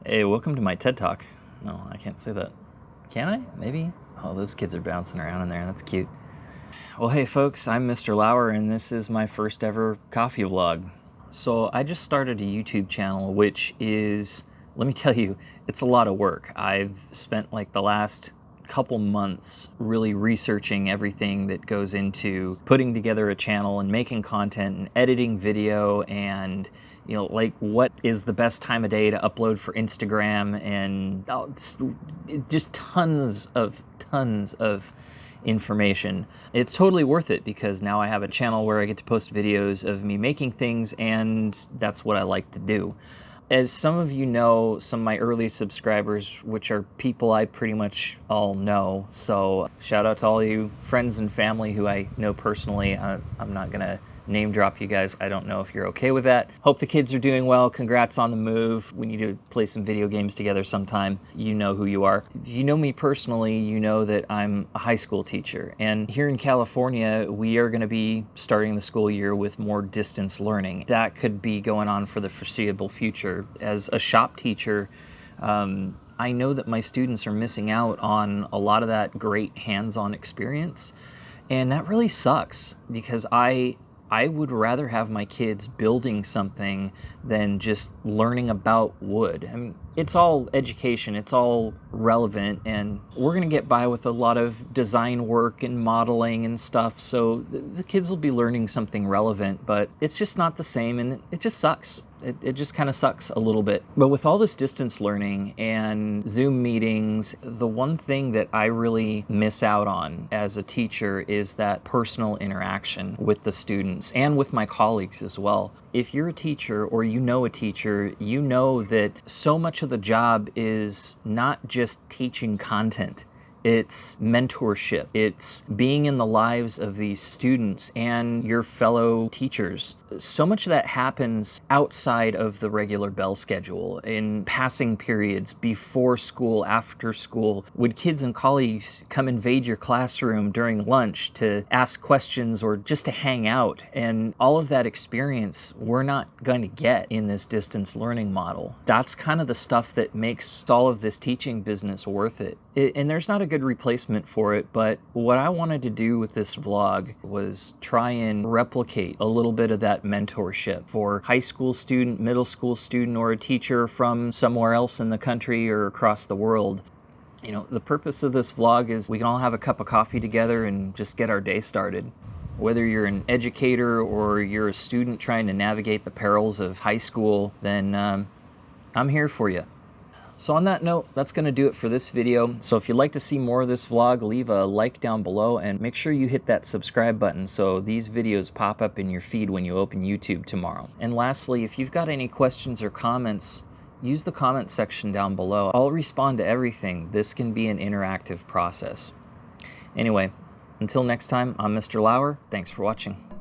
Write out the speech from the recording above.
Hey, welcome to my TED Talk. No, I can't say that. Can I? Maybe? Oh, those kids are bouncing around in there. That's cute. Well, hey folks, I'm Mr. Lauer, and this is my first ever coffee vlog. So I just started a YouTube channel, which is, let me tell you, it's a lot of work. I've spent like the last couple months really researching everything that goes into putting together a channel and making content and editing video and like what is the best time of day to upload for Instagram and just tons of information. It's totally worth it because now I have a channel where I get to post videos of me making things, and that's what I like to do. As some of you know, some of my early subscribers, which are people I pretty much all know, so shout out to all you friends and family who I know personally. I'm not gonna name drop you guys. I don't know if you're okay with that. Hope the kids are doing well. Congrats on the move. We need to play some video games together sometime. You know who you are. If you know me personally, you know that I'm a high school teacher. And here in California, we are gonna be starting the school year with more distance learning. That could be going on for the foreseeable future. As a shop teacher, I know that my students are missing out on a lot of that great hands-on experience. And that really sucks because I would rather have my kids building something than just learning about wood. I mean, it's all education, it's all relevant, and we're gonna get by with a lot of design work and modeling and stuff, so the kids will be learning something relevant, but it's just not the same, and it just sucks. It just kind of sucks a little bit. But with all this distance learning and Zoom meetings, the one thing that I really miss out on as a teacher is that personal interaction with the students and with my colleagues as well. If you're a teacher or you know a teacher, you know that so much of the job is not just teaching content. It's mentorship. It's being in the lives of these students and your fellow teachers. So much of that happens outside of the regular bell schedule, in passing periods, before school, after school. Would kids and colleagues come invade your classroom during lunch to ask questions or just to hang out? And all of that experience we're not going to get in this distance learning model. That's kind of the stuff that makes all of this teaching business worth it. And there's not a good replacement for it, but what I wanted to do with this vlog was try and replicate a little bit of that mentorship for high school student, middle school student, or a teacher from somewhere else in the country or across the world. You know, the purpose of this vlog is we can all have a cup of coffee together and just get our day started. Whether you're an educator or you're a student trying to navigate the perils of high school, then I'm here for you. So on that note, that's going to do it for this video. So if you'd like to see more of this vlog, leave a like down below and make sure you hit that subscribe button so these videos pop up in your feed when you open YouTube tomorrow. And lastly, if you've got any questions or comments, use the comment section down below. I'll respond to everything. This can be an interactive process. Anyway, until next time, I'm Mr. Lauer. Thanks for watching.